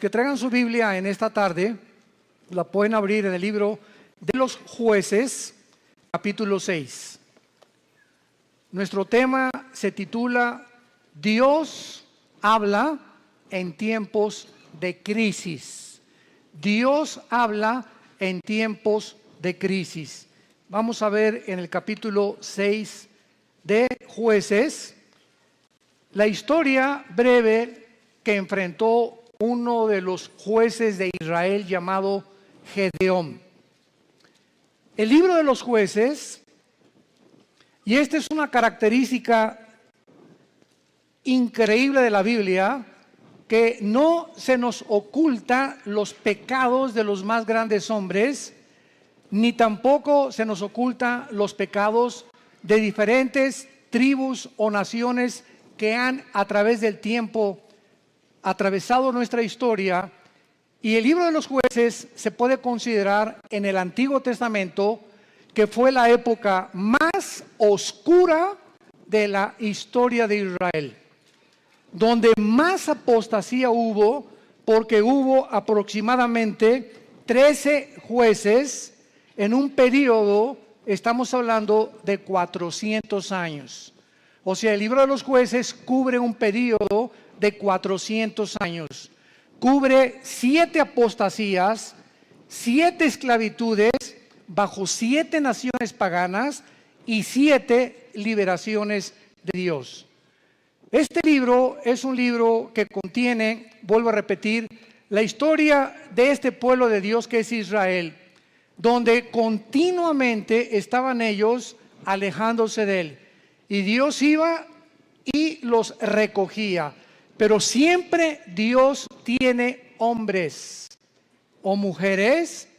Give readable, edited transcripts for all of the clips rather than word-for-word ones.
que traigan su Biblia en esta tarde, la pueden abrir en el libro de los Jueces, capítulo 6. Nuestro tema se titula Dios habla en tiempos de crisis. Dios habla en tiempos de crisis. Vamos a ver en el capítulo 6 de Jueces la historia breve que enfrentó uno de los jueces de Israel llamado Gedeón. El libro de los Jueces, y esta es una característica increíble de la Biblia, que no se nos oculta los pecados de los más grandes hombres, ni tampoco se nos oculta los pecados de diferentes tribus o naciones que han a través del tiempo atravesado nuestra historia. Y el libro de los Jueces se puede considerar en el Antiguo Testamento que fue la época más oscura de la historia de Israel, donde más apostasía hubo, porque hubo aproximadamente 13 jueces en un periodo, estamos hablando de 400 años. O sea, el libro de los Jueces cubre un periodo de 400 años. Cubre 7 apostasías, 7 esclavitudes bajo 7 naciones paganas y 7 liberaciones de Dios. Este libro es un libro que contiene, vuelvo a repetir, la historia de este pueblo de Dios que es Israel, donde continuamente estaban ellos alejándose de él. Y Dios iba y los recogía. Pero siempre Dios tiene hombres o mujeres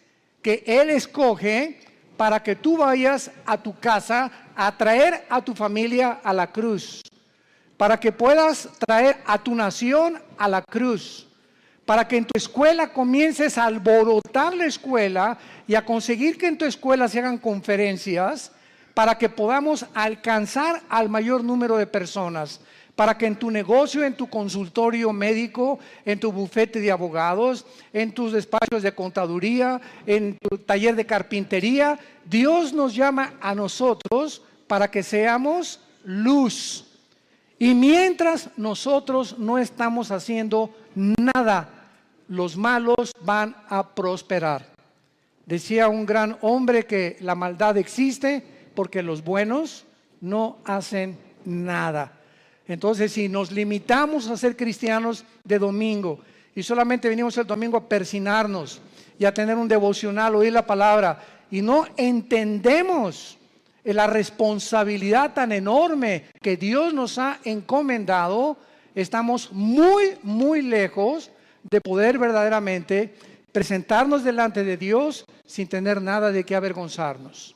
que Él escoge para que tú vayas a tu casa a traer a tu familia a la cruz, para que puedas traer a tu nación a la cruz, para que en tu escuela comiences a alborotar la escuela y a conseguir que en tu escuela se hagan conferencias, para que podamos alcanzar al mayor número de personas, para que en tu negocio, en tu consultorio médico, en tu bufete de abogados, en tus despachos de contaduría, en tu taller de carpintería, Dios nos llama a nosotros para que seamos luz. Y mientras nosotros no estamos haciendo nada, los malos van a prosperar. Decía un gran hombre que la maldad existe porque los buenos no hacen nada. Entonces, si nos limitamos a ser cristianos de domingo y solamente venimos el domingo a persinarnos y a tener un devocional, oír la palabra, y no entendemos la responsabilidad tan enorme que Dios nos ha encomendado, estamos muy, muy lejos de poder verdaderamente presentarnos delante de Dios sin tener nada de qué avergonzarnos.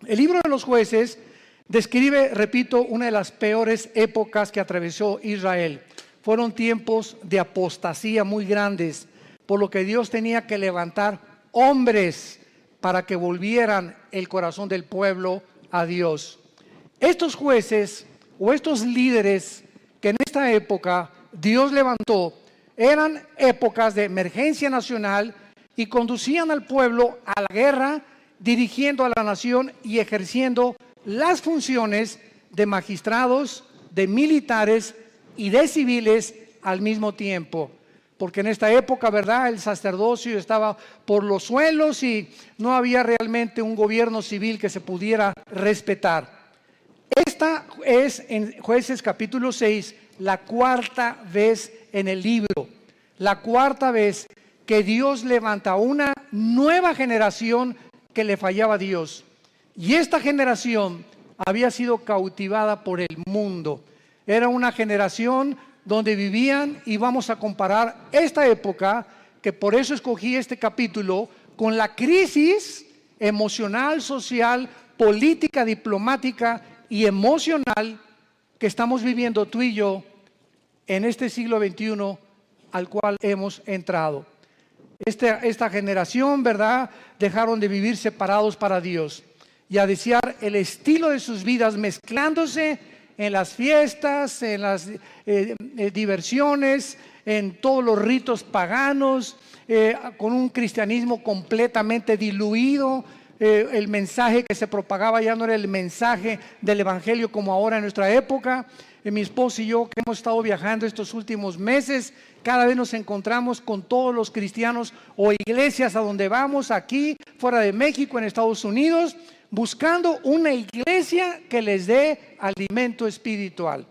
El libro de los Jueces describe, repito, una de las peores épocas que atravesó Israel. Fueron tiempos de apostasía muy grandes, por lo que Dios tenía que levantar hombres para que volvieran el corazón del pueblo a Dios. Estos jueces o estos líderes que en esta época Dios levantó, eran épocas de emergencia nacional y conducían al pueblo a la guerra, dirigiendo a la nación y ejerciendo las funciones de magistrados, de militares y de civiles al mismo tiempo. Porque en esta época, ¿verdad?, el sacerdocio estaba por los suelos y no había realmente un gobierno civil que se pudiera respetar. Esta es, en Jueces capítulo 6, la cuarta vez en el libro, la cuarta vez que Dios levanta una nueva generación que le fallaba a Dios. Y esta generación había sido cautivada por el mundo. Era una generación donde vivían, y vamos a comparar esta época, que por eso escogí este capítulo, con la crisis emocional, social, política, diplomática y emocional que estamos viviendo tú y yo en este siglo XXI al cual hemos entrado. Esta generación, ¿verdad?, dejaron de vivir separados para Dios y a desear el estilo de sus vidas mezclándose en las fiestas, en las diversiones, en todos los ritos paganos, con un cristianismo completamente diluido. El mensaje que se propagaba ya no era el mensaje del evangelio como ahora en nuestra época. Mi esposo y yo, que hemos estado viajando estos últimos meses, cada vez nos encontramos con todos los cristianos o iglesias a donde vamos, aquí, fuera de México, en Estados Unidos, buscando una iglesia que les dé alimento espiritual,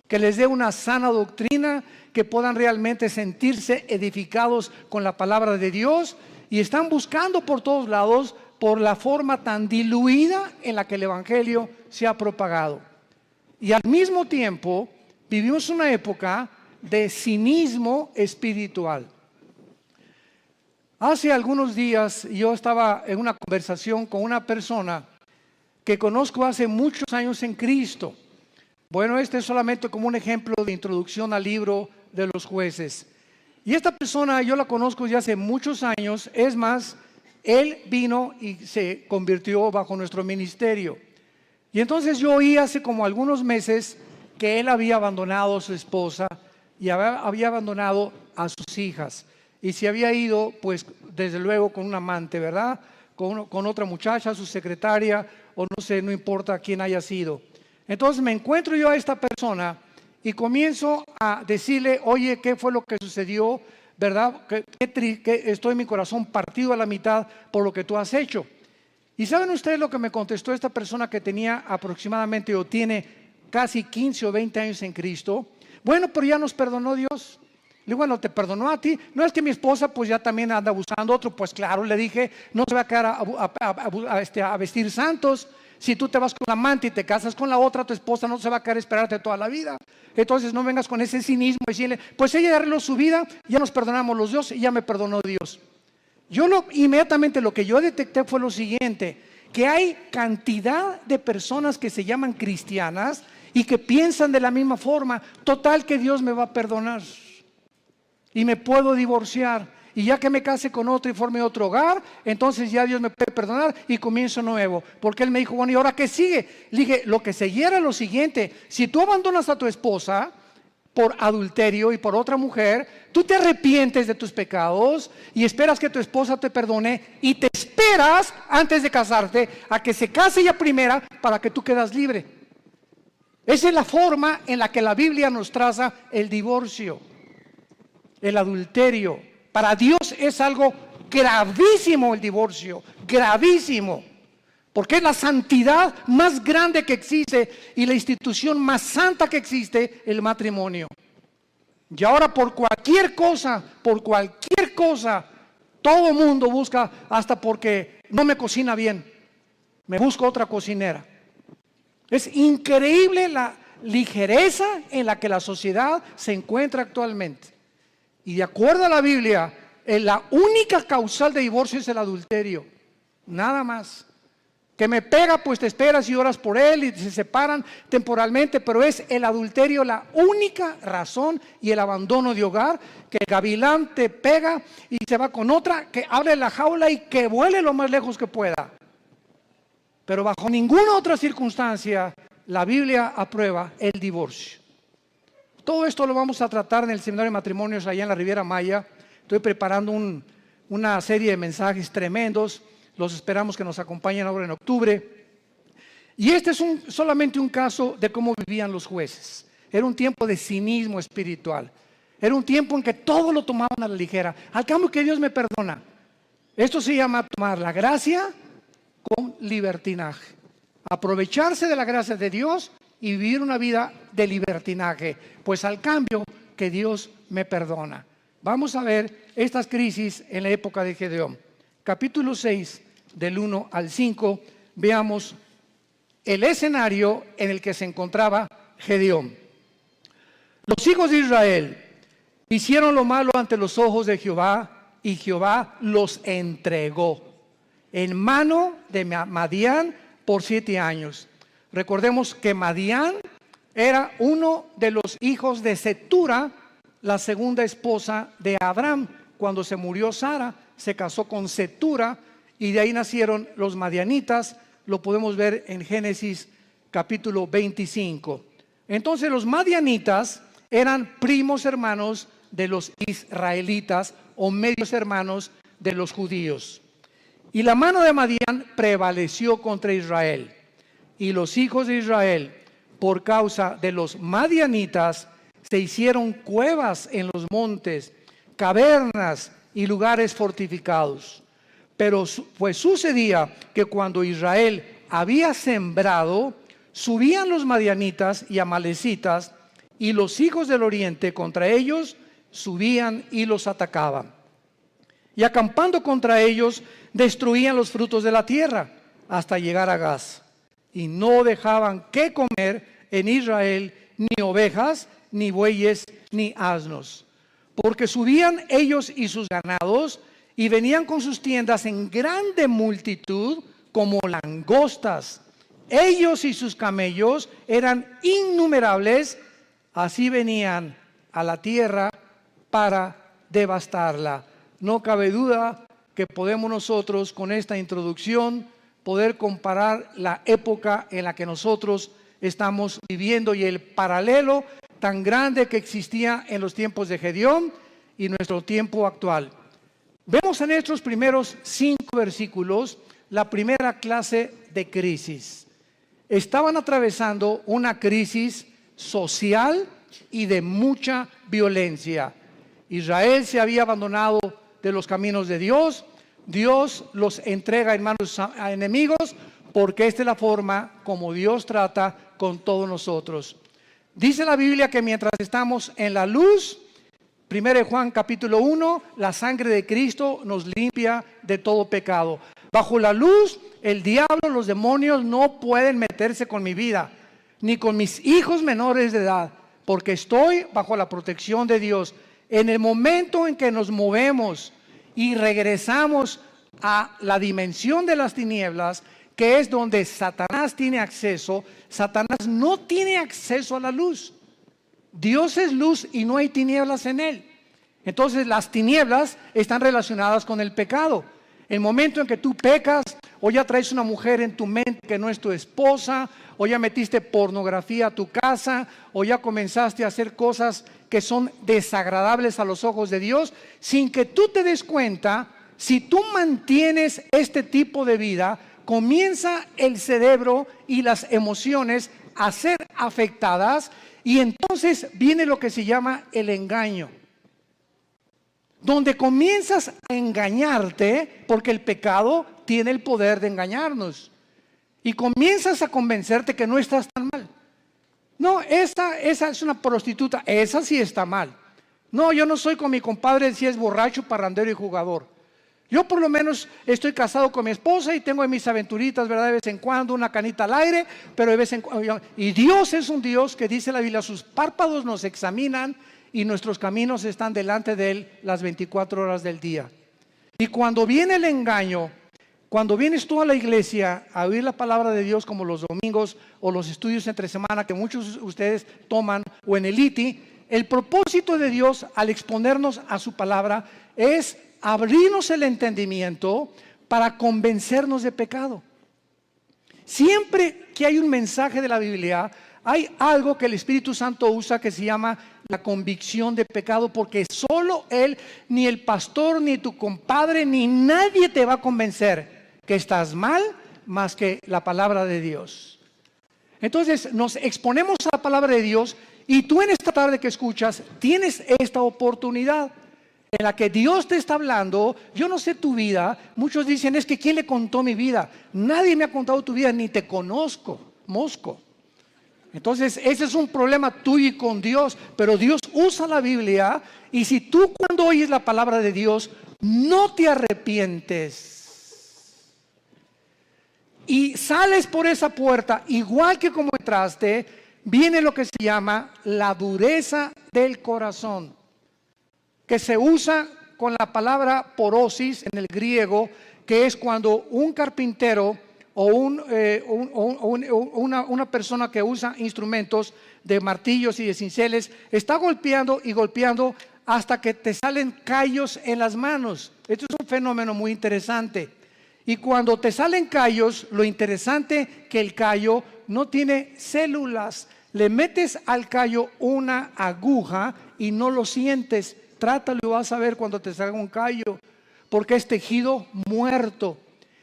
que les dé una sana doctrina, que puedan realmente sentirse edificados con la palabra de Dios, y están buscando por todos lados por la forma tan diluida en la que el evangelio se ha propagado. Y al mismo tiempo vivimos una época de cinismo espiritual. Hace algunos días yo estaba en una conversación con una persona que conozco hace muchos años en Cristo. Bueno, este es solamente como un ejemplo de introducción al libro de los jueces. Y esta persona yo la conozco ya hace muchos años. Es más, él vino y se convirtió bajo nuestro ministerio. Y entonces yo oí hace como algunos meses que él había abandonado a su esposa y había abandonado a sus hijas. Y se había ido, pues, desde luego con un amante, ¿verdad? Con otra muchacha, su secretaria, o no sé, no importa quién haya sido. Entonces me encuentro yo a esta persona y comienzo a decirle, oye, ¿qué fue lo que sucedió? ¿Verdad? Que estoy en mi corazón partido a la mitad por lo que tú has hecho. ¿Y saben ustedes lo que me contestó esta persona que tenía aproximadamente o tiene casi 15 o 20 años en Cristo? Bueno, pero ya nos perdonó Dios. Le digo, bueno, te perdonó a ti. No es que mi esposa pues ya también anda abusando otro. Pues claro, le dije, no se va a quedar a vestir santos. Si tú te vas con la amante y te casas con la otra, tu esposa no se va a quedar a esperarte toda la vida. Entonces no vengas con ese cinismo y decirle, pues ella arregló su vida, ya nos perdonamos los dos y ya me perdonó Dios. Inmediatamente lo que yo detecté fue lo siguiente, que hay cantidad de personas que se llaman cristianas y que piensan de la misma forma, total que Dios me va a perdonar y me puedo divorciar. Y ya que me case con otro y forme otro hogar, entonces ya Dios me puede perdonar y comienzo nuevo. Porque Él me dijo, bueno, ¿y ahora qué sigue? Le dije, lo que seguía era lo siguiente. Si tú abandonas a tu esposa por adulterio y por otra mujer, tú te arrepientes de tus pecados y esperas que tu esposa te perdone y te esperas antes de casarte a que se case ella primera para que tú quedas libre. Esa es la forma en la que la Biblia nos traza el divorcio, el adulterio. Para Dios es algo gravísimo el divorcio, gravísimo, porque es la santidad más grande que existe y la institución más santa que existe, el matrimonio. Y ahora por cualquier cosa, todo mundo busca, hasta porque no me cocina bien, me busco otra cocinera. Es increíble la ligereza en la que la sociedad se encuentra actualmente. Y de acuerdo a la Biblia, la única causal de divorcio es el adulterio, nada más. Que me pega, pues te esperas y oras por él y se separan temporalmente, pero es el adulterio la única razón, y el abandono de hogar, que el gavilán te pega y se va con otra, que abre la jaula y que vuele lo más lejos que pueda. Pero bajo ninguna otra circunstancia la Biblia aprueba el divorcio. Todo esto lo vamos a tratar en el seminario de matrimonios allá en la Riviera Maya. Estoy preparando una serie de mensajes tremendos. Los esperamos que nos acompañen ahora en octubre. Y este es solamente un caso de cómo vivían los jueces. Era un tiempo de cinismo espiritual. Era un tiempo en que todo lo tomaban a la ligera. Al cambio que Dios me perdona. Esto se llama tomar la gracia con libertinaje. Aprovecharse de la gracia de Dios y vivir una vida de libertinaje, pues al cambio que Dios me perdona. Vamos a ver estas crisis en la época de Gedeón. Capítulo 6, del 1 al 5, veamos el escenario en el que se encontraba Gedeón. Los hijos de Israel hicieron lo malo ante los ojos de Jehová, y Jehová los entregó en mano de Madián por 7 años. Recordemos que Madián era uno de los hijos de Cetura, la segunda esposa de Abraham. Cuando se murió Sara, se casó con Cetura y de ahí nacieron los madianitas. Lo podemos ver en Génesis capítulo 25. Entonces los madianitas eran primos hermanos de los israelitas o medios hermanos de los judíos. Y la mano de Madián prevaleció contra Israel. Y los hijos de Israel, por causa de los madianitas, se hicieron cuevas en los montes, cavernas y lugares fortificados. Pero pues sucedía que cuando Israel había sembrado, subían los madianitas y amalecitas, y los hijos del oriente contra ellos subían y los atacaban. Y acampando contra ellos, destruían los frutos de la tierra hasta llegar a Gaz. Y no dejaban que comer en Israel ni ovejas, ni bueyes, ni asnos. Porque subían ellos y sus ganados, y venían con sus tiendas en grande multitud, como langostas. Ellos y sus camellos eran innumerables, así venían a la tierra para devastarla. No cabe duda que podemos nosotros, con esta introducción, poder comparar la época en la que nosotros estamos viviendo y el paralelo tan grande que existía en los tiempos de Gedeón y nuestro tiempo actual. Vemos en estos primeros 5 versículos la primera clase de crisis. Estaban atravesando una crisis social y de mucha violencia. Israel se había abandonado de los caminos de Dios. Dios los entrega en manos a enemigos, porque esta es la forma como Dios trata con todos nosotros. Dice la Biblia que mientras estamos en la luz, 1 Juan capítulo 1, la sangre de Cristo nos limpia de todo pecado. Bajo la luz, el diablo, los demonios no pueden meterse con mi vida, ni con mis hijos menores de edad, porque estoy bajo la protección de Dios. En el momento en que nos movemos y regresamos a la dimensión de las tinieblas, que es donde Satanás tiene acceso, Satanás no tiene acceso a la luz. Dios es luz y no hay tinieblas en él. Entonces las tinieblas están relacionadas con el pecado. El momento en que tú pecas, o ya traes una mujer en tu mente que no es tu esposa, o ya metiste pornografía a tu casa, o ya comenzaste a hacer cosas que son desagradables a los ojos de Dios, sin que tú te des cuenta, si tú mantienes este tipo de vida, comienza el cerebro y las emociones a ser afectadas, y entonces viene lo que se llama el engaño, donde comienzas a engañarte, porque el pecado tiene el poder de engañarnos, y comienzas a convencerte que no estás tan mal. No, esa es una prostituta, esa sí está mal. No, yo no soy con mi compadre si es borracho, parrandero y jugador. Yo por lo menos estoy casado con mi esposa y tengo mis aventuritas, ¿verdad? De vez en cuando una canita al aire, pero de vez en cuando. Y Dios es un Dios que dice la Biblia, sus párpados nos examinan y nuestros caminos están delante de Él las 24 horas del día. Y cuando viene el engaño, cuando vienes tú a la iglesia a oír la palabra de Dios, como los domingos o los estudios entre semana que muchos de ustedes toman, o en el ITI, el propósito de Dios al exponernos a su palabra es abrirnos el entendimiento para convencernos de pecado. Siempre que hay un mensaje de la Biblia, hay algo que el Espíritu Santo usa que se llama la convicción de pecado, porque solo Él, ni el pastor, ni tu compadre, ni nadie te va a convencer que estás mal más que la palabra de Dios. Entonces nos exponemos a la palabra de Dios, y tú en esta tarde que escuchas tienes esta oportunidad en la que Dios te está hablando. Yo no sé tu vida. Muchos dicen, es que ¿quién le contó mi vida? Nadie me ha contado tu vida, ni te conozco, mosco. Entonces ese es un problema tuyo y con Dios, pero Dios usa la Biblia, y si tú cuando oyes la palabra de Dios no te arrepientes y sales por esa puerta igual que como entraste, viene lo que se llama la dureza del corazón, que se usa con la palabra porosis en el griego, que es cuando un carpintero o una persona que usa instrumentos de martillos y de cinceles está golpeando y golpeando hasta que te salen callos en las manos. Esto es un fenómeno muy interesante. Y cuando te salen callos, lo interesante que el callo no tiene células. Le metes al callo una aguja y no lo sientes, trátalo y vas a ver cuando te salga un callo, porque es tejido muerto.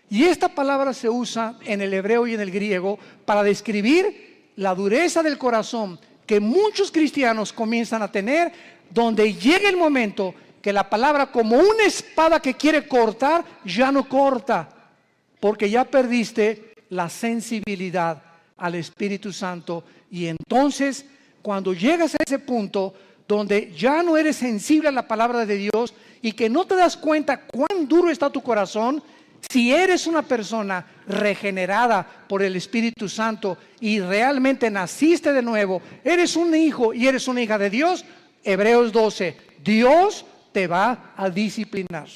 Y esta palabra se usa en el hebreo y en el griego para describir la dureza del corazón que muchos cristianos comienzan a tener, donde llega el momento que la palabra, como una espada que quiere cortar, ya no corta, porque ya perdiste la sensibilidad al Espíritu Santo. Y entonces, cuando llegas a ese punto donde ya no eres sensible a la palabra de Dios y que no te das cuenta cuán duro está tu corazón, si eres una persona regenerada por el Espíritu Santo y realmente naciste de nuevo, eres un hijo y eres una hija de Dios, Hebreos 12, Dios te va a disciplinar.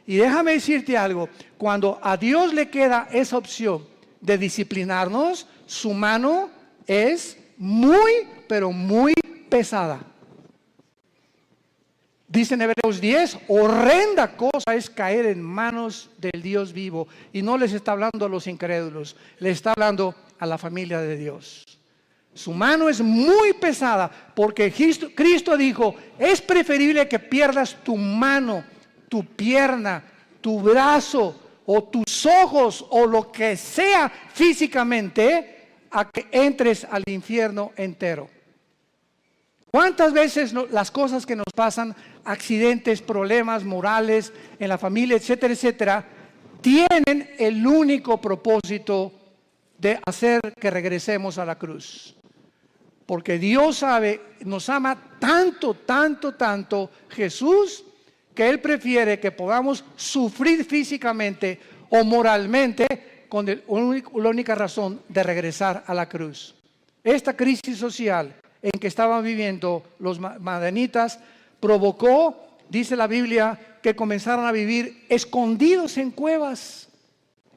Y déjame decirte algo, cuando a Dios le queda esa opción de disciplinarnos, su mano es muy, pero muy pesada. Dice en Hebreos 10, horrenda cosa es caer en manos del Dios vivo. Y no les está hablando a los incrédulos, le está hablando a la familia de Dios. Su mano es muy pesada, porque Cristo dijo, es preferible que pierdas tu mano, tu pierna, tu brazo o tus ojos o lo que sea físicamente, a que entres al infierno entero. ¿Cuántas veces las cosas que nos pasan, accidentes, problemas morales en la familia, etcétera, etcétera, tienen el único propósito de hacer que regresemos a la cruz? Porque Dios sabe, nos ama tanto, tanto, tanto Jesús, que Él prefiere que podamos sufrir físicamente o moralmente con la única razón de regresar a la cruz. Esta crisis social en que estaban viviendo los madianitas provocó, dice la Biblia, que comenzaron a vivir escondidos en cuevas,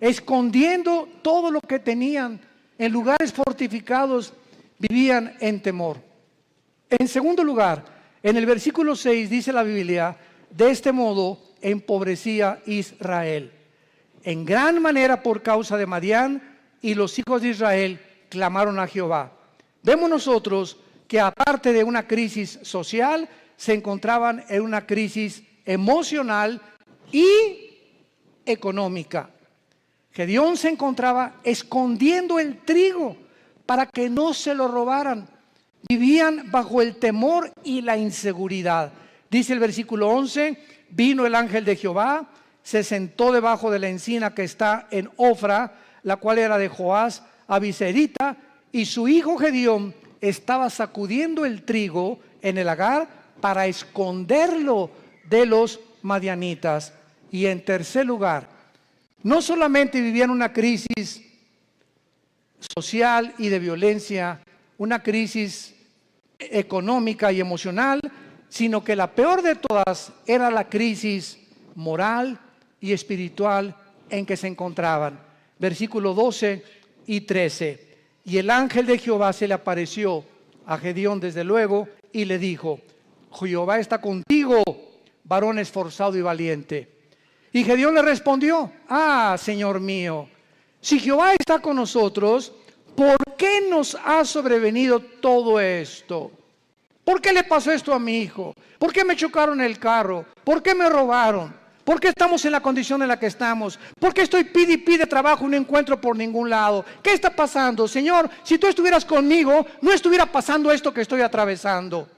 escondiendo todo lo que tenían en lugares fortificados. Vivían en temor. En segundo lugar, en el versículo 6 dice la Biblia, de este modo empobrecía Israel en gran manera por causa de Madián, y los hijos de Israel clamaron a Jehová. Vemos nosotros que aparte de una crisis social, se encontraban en una crisis emocional y económica. Gedeón se encontraba escondiendo el trigo para que no se lo robaran. Vivían bajo el temor y la inseguridad. Dice el versículo 11, vino el ángel de Jehová, se sentó debajo de la encina que está en Ofra, la cual era de Joás Abiserita, y su hijo Gedeón estaba sacudiendo el trigo en el lagar para esconderlo de los madianitas. Y en tercer lugar, no solamente vivían una crisis social y de violencia, una crisis económica y emocional, sino que la peor de todas era la crisis moral y espiritual en que se encontraban. Versículos 12 y 13. Y el ángel de Jehová se le apareció a Gedeón desde luego y le dijo, Jehová está contigo, varón esforzado y valiente. Y Gedeón le respondió, Señor mío, si Jehová está con nosotros, ¿por qué nos ha sobrevenido todo esto? ¿Por qué le pasó esto a mi hijo? ¿Por qué me chocaron el carro? ¿Por qué me robaron? ¿Por qué estamos en la condición en la que estamos? ¿Por qué estoy pide y pide trabajo y no encuentro por ningún lado? ¿Qué está pasando? Señor, si tú estuvieras conmigo, no estuviera pasando esto que estoy atravesando.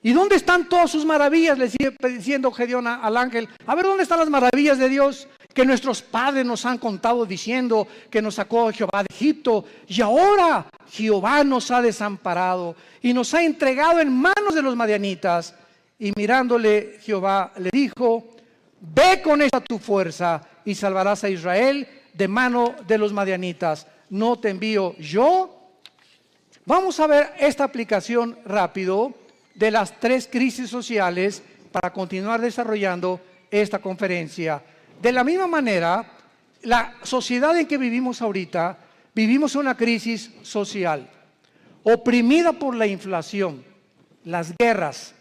¿Y dónde están todas sus maravillas? Le sigue diciendo Gedeón al ángel. A ver, ¿dónde están las maravillas de Dios que nuestros padres nos han contado diciendo que nos sacó Jehová de Egipto? Y ahora Jehová nos ha desamparado y nos ha entregado en manos de los madianitas. Y mirándole Jehová le dijo, ve con esta tu fuerza y salvarás a Israel de mano de los madianitas. ¿No te envío yo? Vamos a ver esta aplicación rápido de las tres crisis sociales para continuar desarrollando esta conferencia. De la misma manera, la sociedad en que vivimos ahorita, vivimos una crisis social, oprimida por la inflación, las guerras,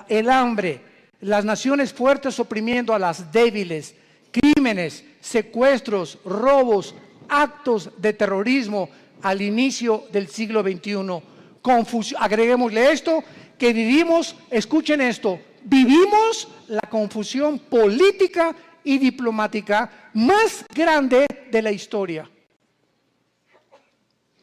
el hambre, las naciones fuertes oprimiendo a las débiles, crímenes, secuestros, robos, actos de terrorismo al inicio del siglo XXI. confusión. Agreguémosle esto, que vivimos, escuchen esto, vivimos la confusión política y diplomática más grande de la historia.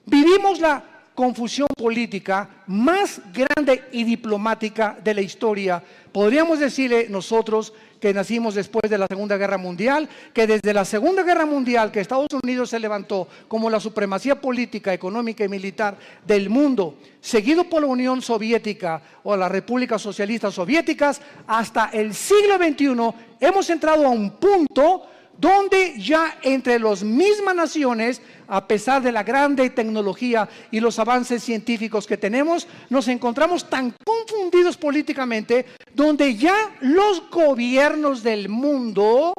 Vivimos la confusión política más grande y diplomática de la historia. Podríamos decirle nosotros que nacimos después de la Segunda Guerra Mundial, que desde la Segunda Guerra Mundial que Estados Unidos se levantó como la supremacía política, económica y militar del mundo, seguido por la Unión Soviética o las repúblicas socialistas soviéticas, hasta el siglo XXI hemos entrado a un punto donde ya entre las mismas naciones, a pesar de la grande tecnología y los avances científicos que tenemos, nos encontramos tan confundidos políticamente, donde ya los gobiernos del mundo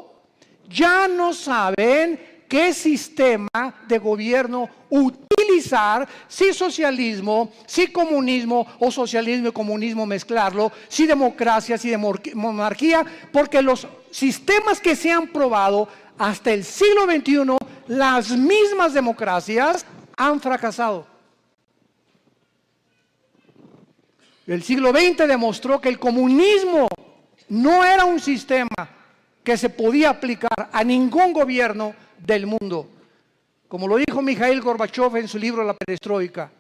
ya no saben qué sistema de gobierno utilizar, si socialismo, si comunismo o socialismo y comunismo mezclarlo, si democracia, si monarquía, porque los sistemas que se han probado hasta el siglo XXI, las mismas democracias han fracasado. El siglo XX demostró que el comunismo no era un sistema que se podía aplicar a ningún gobierno del mundo, como lo dijo Mikhail Gorbachev en su libro La Perestroika.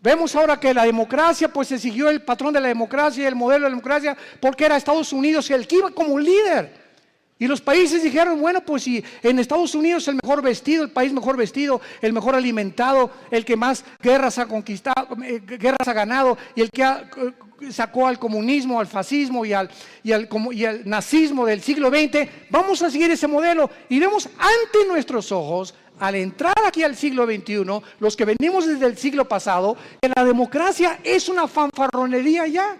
Vemos ahora que la democracia, pues se siguió el patrón de la democracia y el modelo de la democracia, porque era Estados Unidos el que iba como líder. Y los países dijeron, bueno, pues si en Estados Unidos el mejor vestido, el país mejor vestido, el mejor alimentado, el que más guerras ha conquistado, guerras ha ganado, y el que sacó al comunismo, al fascismo y al nazismo del siglo XX, vamos a seguir ese modelo. Y vemos ante nuestros ojos, al entrar aquí al siglo XXI, los que venimos desde el siglo pasado, que la democracia es una fanfarronería ya.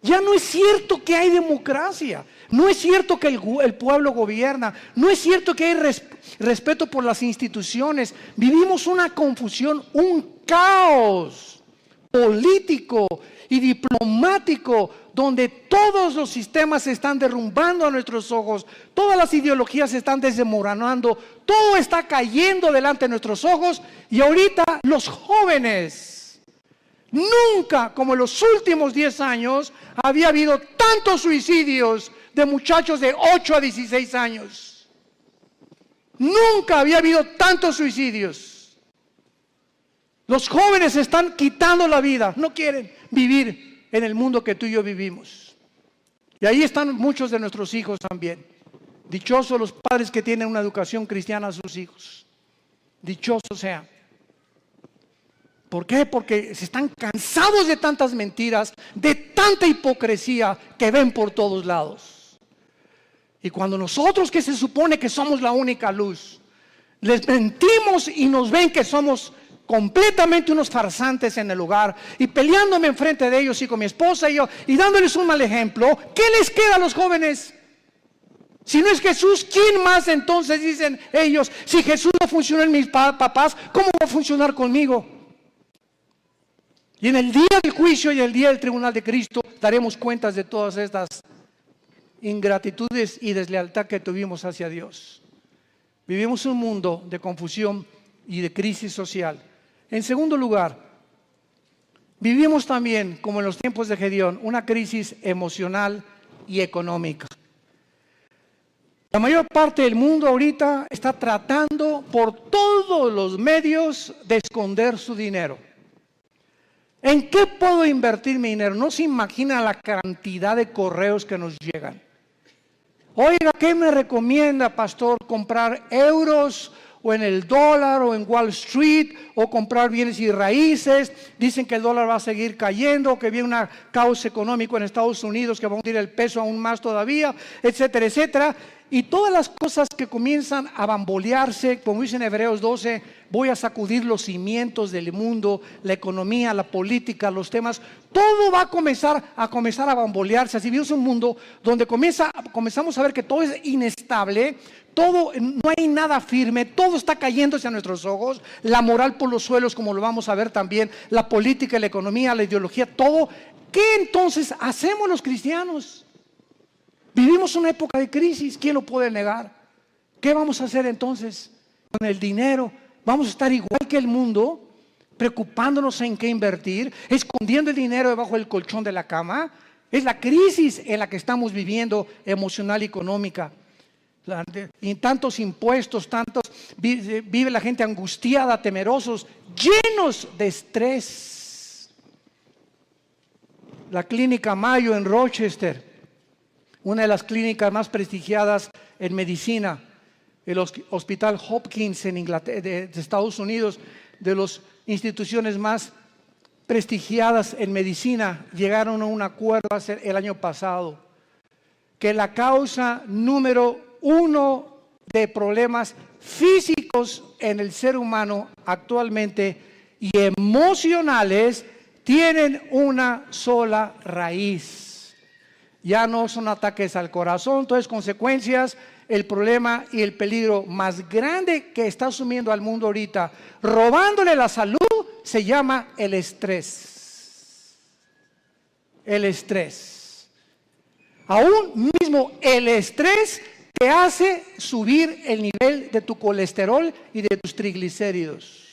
Ya no es cierto que hay democracia, no es cierto que el pueblo gobierna, no es cierto que hay respeto por las instituciones. Vivimos una confusión, un caos político y diplomático, donde todos los sistemas se están derrumbando a nuestros ojos, todas las ideologías se están desmoronando, todo está cayendo delante de nuestros ojos. Y ahorita los jóvenes, nunca como en los últimos 10 años había habido tantos suicidios de muchachos de 8 a 16 años. Nunca había habido tantos suicidios. Los jóvenes se están quitando la vida, no quieren vivir en el mundo que tú y yo vivimos. Y ahí están muchos de nuestros hijos también. Dichosos los padres que tienen una educación cristiana a sus hijos. Dichosos sean. ¿Por qué? Porque se están cansados de tantas mentiras, de tanta hipocresía que ven por todos lados. Y cuando nosotros, que se supone que somos la única luz, les mentimos y nos ven que somos completamente unos farsantes en el hogar, y peleándome enfrente de ellos y con mi esposa y yo, y dándoles un mal ejemplo, ¿qué les queda a los jóvenes? Si no es Jesús, ¿quién más entonces? Dicen ellos, si Jesús no funcionó en mis papás, ¿cómo va a funcionar conmigo? Y en el día del juicio y el día del tribunal de Cristo daremos cuentas de todas estas ingratitudes y deslealtad que tuvimos hacia Dios. Vivimos un mundo de confusión y de crisis social. En segundo lugar, vivimos también, como en los tiempos de Gedeón, una crisis emocional y económica. La mayor parte del mundo ahorita está tratando por todos los medios de esconder su dinero. ¿En qué puedo invertir mi dinero? No se imagina la cantidad de correos que nos llegan. Oiga, ¿qué me recomienda, pastor? ¿Comprar euros o en el dólar o en Wall Street o comprar bienes y raíces? Dicen que el dólar va a seguir cayendo, que viene un caos económico en Estados Unidos que va a hundir el peso aún más todavía, etcétera, etcétera. Y todas las cosas que comienzan a bambolearse, como dice en Hebreos 12, voy a sacudir los cimientos del mundo, la economía, la política, los temas, todo va a comenzar a bambolearse. Así vivimos un mundo donde comenzamos a ver que todo es inestable, todo, no hay nada firme, todo está cayéndose a nuestros ojos, la moral por los suelos, como lo vamos a ver también, la política, la economía, la ideología, todo. ¿Qué entonces hacemos los cristianos? Vivimos una época de crisis, ¿quién lo puede negar? ¿Qué vamos a hacer entonces con el dinero? ¿Vamos a estar igual que el mundo? preocupándonos en qué invertir, escondiendo el dinero debajo del colchón de la cama. Es la crisis en la que estamos viviendo, emocional y económica. Y tantos impuestos, vive la gente angustiada, temerosos, llenos de estrés. La clínica Mayo en Rochester, una de las clínicas más prestigiadas en medicina, el Hospital Hopkins en Inglaterra, de Estados Unidos, de las instituciones más prestigiadas en medicina, llegaron a un acuerdo el año pasado que la causa número 1 de problemas físicos en el ser humano actualmente y emocionales tienen una sola raíz. Ya no son ataques al corazón, entonces consecuencias, el problema y el peligro más grande que está asumiendo al mundo ahorita, robándole la salud, se llama el estrés. El estrés. Aún mismo el estrés te hace subir el nivel de tu colesterol y de tus triglicéridos.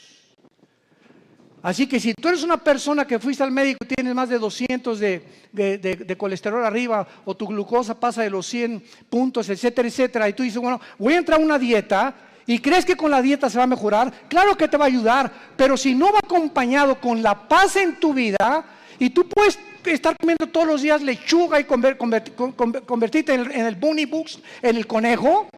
Así que si tú eres una persona que fuiste al médico y tienes más de 200 de colesterol arriba, o tu glucosa pasa de los 100 puntos, etcétera, etcétera, y tú dices, bueno, voy a entrar a una dieta, y crees que con la dieta se va a mejorar, claro que te va a ayudar, pero si no va acompañado con la paz en tu vida, y tú puedes estar comiendo todos los días lechuga y convertirte en el bunny books, en el conejo.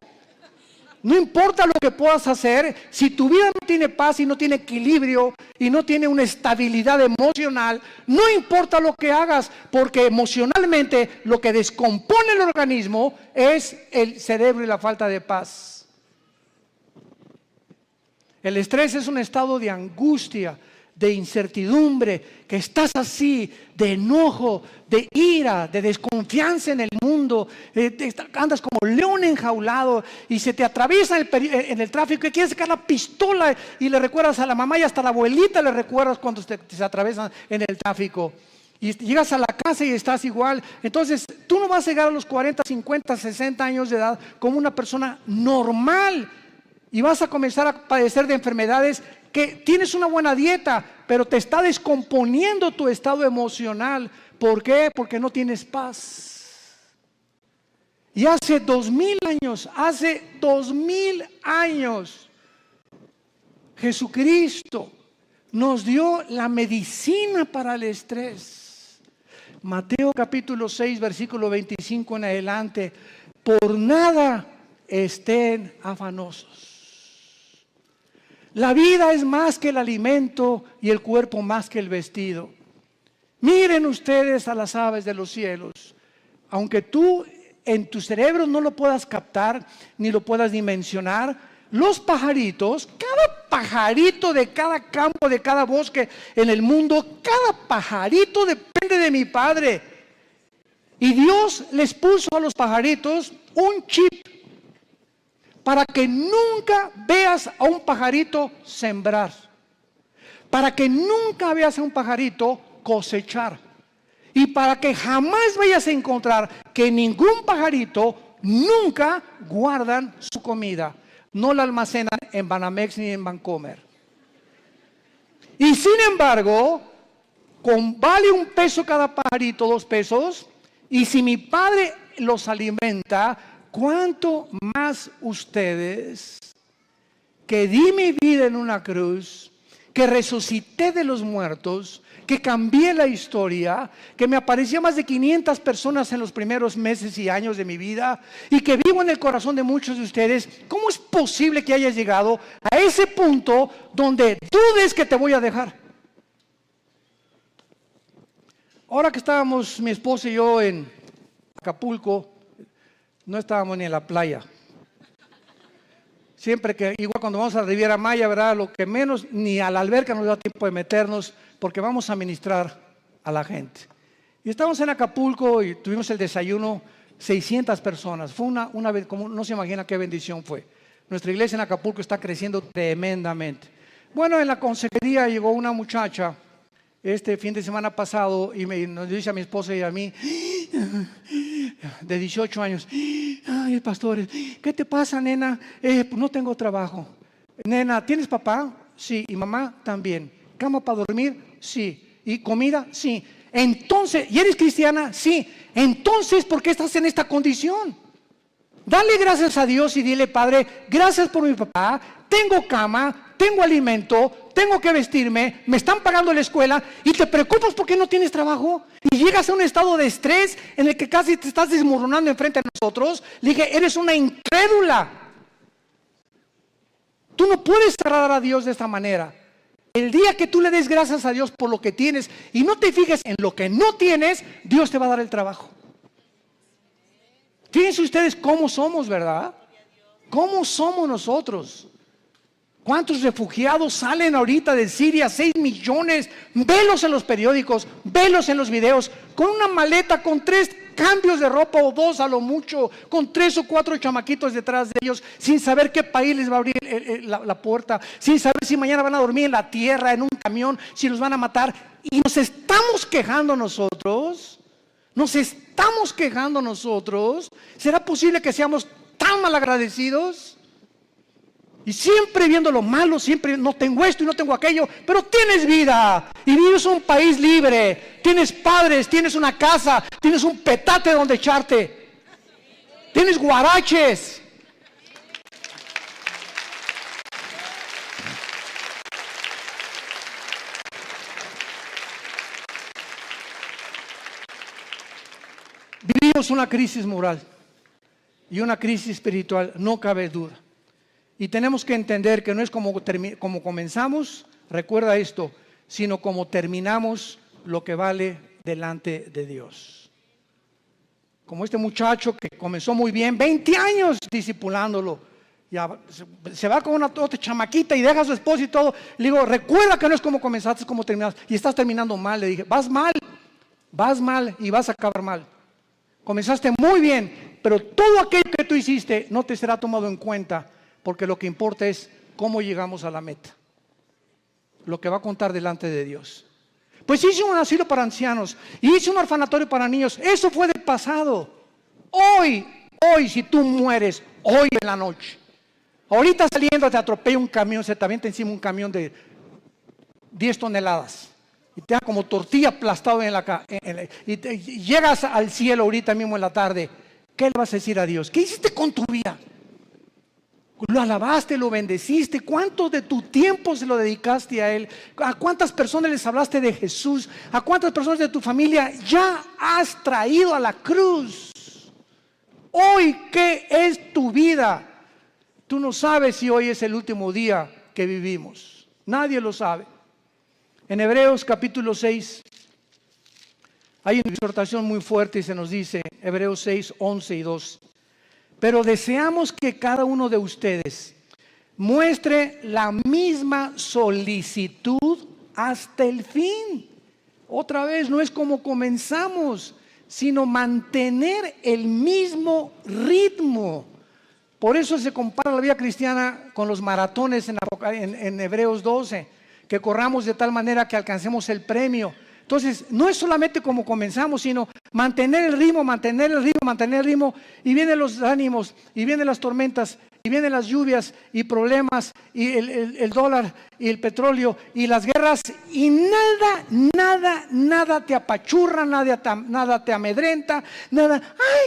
No importa lo que puedas hacer, si tu vida no tiene paz y no tiene equilibrio y no tiene una estabilidad emocional, no importa lo que hagas, porque emocionalmente lo que descompone el organismo es el cerebro y la falta de paz. El estrés es un estado de angustia, de incertidumbre, que estás así, de enojo, de ira, de desconfianza en el mundo, andas como león enjaulado y se te atraviesa en el tráfico y quieres sacar la pistola y le recuerdas a la mamá y hasta a la abuelita le recuerdas cuando se atraviesan en el tráfico. Y llegas a la casa y estás igual. Entonces tú no vas a llegar a los 40, 50, 60 años de edad como una persona normal y vas a comenzar a padecer de enfermedades que tienes una buena dieta, pero te está descomponiendo tu estado emocional. ¿Por qué? Porque no tienes paz. Y hace 2000 años, Jesucristo nos dio la medicina para el estrés. Mateo capítulo 6, versículo 25 en adelante. Por nada estén afanosos. La vida es más que el alimento y el cuerpo más que el vestido. Miren ustedes a las aves de los cielos. Aunque tú en tu cerebro no lo puedas captar ni lo puedas dimensionar, los pajaritos, cada pajarito de cada campo, de cada bosque en el mundo, cada pajarito depende de mi Padre. Y Dios les puso a los pajaritos un chip para que nunca veas a un pajarito sembrar, para que nunca veas a un pajarito cosechar, y para que jamás vayas a encontrar que ningún pajarito nunca guardan su comida, no la almacenan en Banamex ni en Bancomer. Y sin embargo, vale un peso cada pajarito, 2 pesos, y si mi Padre los alimenta, ¿cuánto más ustedes, que di mi vida en una cruz, que resucité de los muertos, que cambié la historia, que me apareció más de 500 personas en los primeros meses y años de mi vida, y que vivo en el corazón de muchos de ustedes? ¿Cómo es posible que hayas llegado a ese punto donde dudes que te voy a dejar? Ahora que estábamos mi esposa y yo en Acapulco, no estábamos ni en la playa. Siempre que, igual cuando vamos a la Riviera Maya, ¿verdad? Lo que menos, ni a la alberca nos da tiempo de meternos, porque vamos a ministrar a la gente. Y estábamos en Acapulco y tuvimos el desayuno, 600 personas. Fue una vez, como no se imagina qué bendición fue. Nuestra iglesia en Acapulco está creciendo tremendamente. Bueno, en la consejería llegó una muchacha este fin de semana pasado y nos dice a mi esposa y a mí, de 18 años, ay, pastor, ¿qué te pasa, nena? Pues no tengo trabajo. Nena, ¿tienes papá? Sí, y mamá también. ¿Cama para dormir? Sí. ¿Y comida? Sí. Entonces, ¿y eres cristiana? Sí. Entonces, ¿por qué estás en esta condición? Dale gracias a Dios y dile: Padre, gracias por mi papá, tengo cama, tengo alimento, tengo que vestirme, me están pagando la escuela, y te preocupas porque no tienes trabajo, y llegas a un estado de estrés en el que casi te estás desmoronando enfrente de nosotros. Le dije: eres una incrédula. Tú no puedes agradar a Dios de esta manera. El día que tú le des gracias a Dios por lo que tienes y no te fijes en lo que no tienes, Dios te va a dar el trabajo. Fíjense ustedes cómo somos, ¿verdad? ¿Cómo somos nosotros? ¿Cuántos refugiados salen ahorita de Siria? 6 millones. Velos en los periódicos, velos en los videos, con una maleta, con 3 cambios de ropa o 2 a lo mucho, con 3 o 4 chamaquitos detrás de ellos, sin saber qué país les va a abrir la puerta, sin saber si mañana van a dormir en la tierra, en un camión, si los van a matar. Y nos estamos quejando nosotros. Nos estamos quejando nosotros. ¿Será posible que seamos tan malagradecidos? Y siempre viendo lo malo, siempre no tengo esto y no tengo aquello, pero tienes vida y vives en un país libre, tienes padres, tienes una casa, tienes un petate donde echarte, tienes guaraches. Vivimos una crisis moral y una crisis espiritual, no cabe duda. Y tenemos que entender que no es como comenzamos, recuerda esto, sino como terminamos lo que vale delante de Dios. Como este muchacho que comenzó muy bien, 20 años discipulándolo, ya se va con una otra chamaquita y deja a su esposo y todo. Le digo: recuerda que no es como comenzaste, es como terminaste. Y estás terminando mal. Le dije: vas mal y vas a acabar mal. Comenzaste muy bien, pero todo aquello que tú hiciste no te será tomado en cuenta. Porque lo que importa es cómo llegamos a la meta. Lo que va a contar delante de Dios. Pues hice un asilo para ancianos y hice un orfanatorio para niños. Eso fue del pasado. Hoy, si tú mueres, hoy en la noche, ahorita saliendo te atropella un camión, se te avienta encima un camión de 10 toneladas. Y te da como tortilla aplastado y llegas al cielo ahorita mismo en la tarde. ¿Qué le vas a decir a Dios? ¿Qué hiciste con tu vida? Lo alabaste, lo bendeciste. ¿Cuánto de tu tiempo se lo dedicaste a Él? ¿A cuántas personas les hablaste de Jesús? ¿A cuántas personas de tu familia ya has traído a la cruz? Hoy, ¿qué es tu vida? Tú no sabes si hoy es el último día que vivimos. Nadie lo sabe. En Hebreos capítulo 6 hay una exhortación muy fuerte y se nos dice, Hebreos 6, 11 y 12. Pero deseamos que cada uno de ustedes muestre la misma solicitud hasta el fin. Otra vez, no es como comenzamos, sino mantener el mismo ritmo. Por eso se compara la vida cristiana con los maratones en Hebreos 12, que corramos de tal manera que alcancemos el premio. Entonces, no es solamente como comenzamos, sino mantener el ritmo, y vienen los ánimos, y vienen las tormentas, y vienen las lluvias, y problemas, y el dólar, y el petróleo, y las guerras, y nada te apachurra, nada te amedrenta,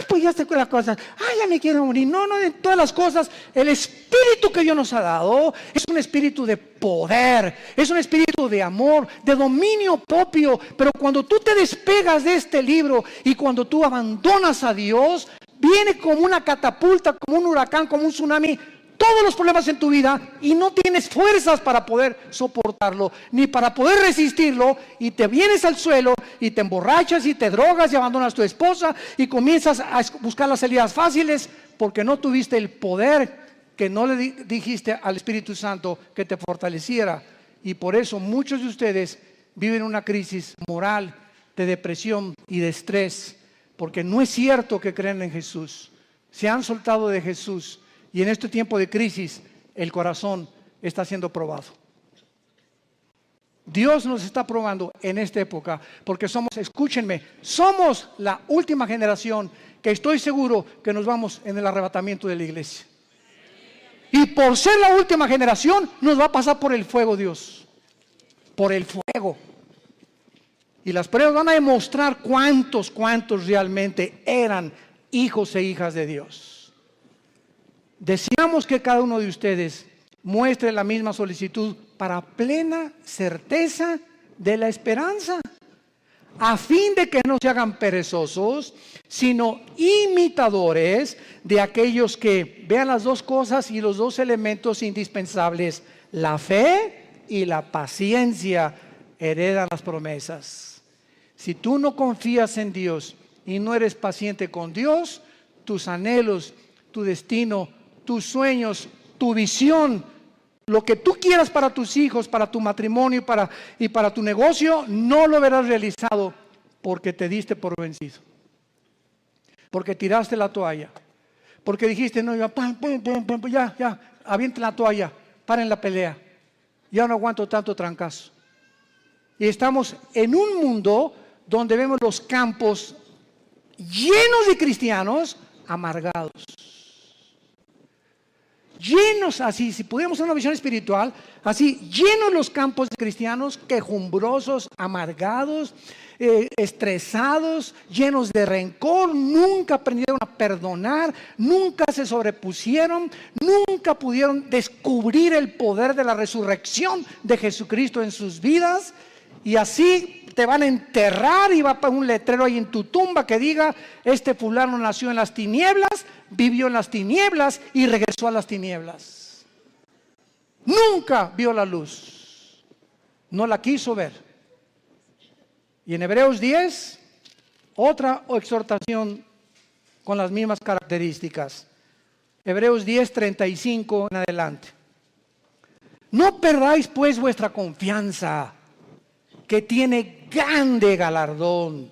pues ya estoy con las cosas, ya me quiero morir. No, de todas las cosas, el espíritu que Dios nos ha dado es un espíritu de poder, es un espíritu de amor, de dominio propio. Pero cuando tú te despegas de este libro y cuando tú abandonas a Dios, viene como una catapulta, como un huracán, como un tsunami, todos los problemas en tu vida, y no tienes fuerzas para poder soportarlo, ni para poder resistirlo, y te vienes al suelo, y te emborrachas, y te drogas, y abandonas a tu esposa, y comienzas a buscar las salidas fáciles, porque no tuviste el poder que no le dijiste al Espíritu Santo que te fortaleciera. Y por eso muchos de ustedes viven una crisis moral, de depresión y de estrés, porque no es cierto que creen en Jesús. Se han soltado de Jesús, y en este tiempo de crisis el corazón está siendo probado. Dios nos está probando en esta época, porque escúchenme, somos la última generación que estoy seguro que nos vamos en el arrebatamiento de la iglesia. Y por ser la última generación nos va a pasar por el fuego Dios. por el fuego. Y las pruebas van a demostrar cuántos realmente eran hijos e hijas de Dios. Deseamos que cada uno de ustedes muestre la misma solicitud para plena certeza de la esperanza, a fin de que no se hagan perezosos, sino imitadores de aquellos que vean las dos cosas y los dos elementos indispensables, la fe y la paciencia, heredan las promesas. Si tú no confías en Dios y no eres paciente con Dios, tus anhelos, tu destino, tus sueños, tu visión, lo que tú quieras para tus hijos, para tu matrimonio y para tu negocio, no lo verás realizado porque te diste por vencido. Porque tiraste la toalla. Porque dijiste, no, ya, avienten la toalla, paren la pelea. Ya no aguanto tanto trancazo. Y estamos en un mundo donde vemos los campos llenos de cristianos amargados. Llenos así, si pudiéramos hacer una visión espiritual, así, llenos los campos de cristianos quejumbrosos, amargados, estresados, llenos de rencor, nunca aprendieron a perdonar, nunca se sobrepusieron, nunca pudieron descubrir el poder de la resurrección de Jesucristo en sus vidas, y así te van a enterrar y va a poner un letrero ahí en tu tumba que diga, este fulano nació en las tinieblas, vivió en las tinieblas y regresó a las tinieblas. Nunca vio la luz, no la quiso ver. Y en Hebreos 10, otra exhortación con las mismas características. Hebreos 10, 35 en adelante. No perdáis pues vuestra confianza, que tiene grande galardón,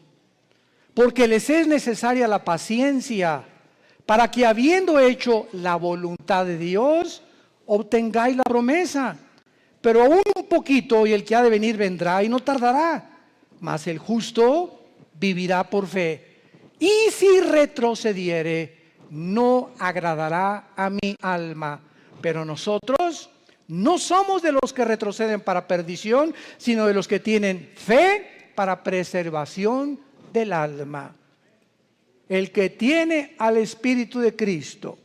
porque les es necesaria la paciencia, para que habiendo hecho la voluntad de Dios, obtengáis la promesa. Pero aún un poquito, y el que ha de venir vendrá y no tardará, mas el justo vivirá por fe. Y si retrocediere, no agradará a mi alma. Pero nosotros no somos de los que retroceden para perdición, sino de los que tienen fe para preservación del alma. El que tiene al Espíritu de Cristo,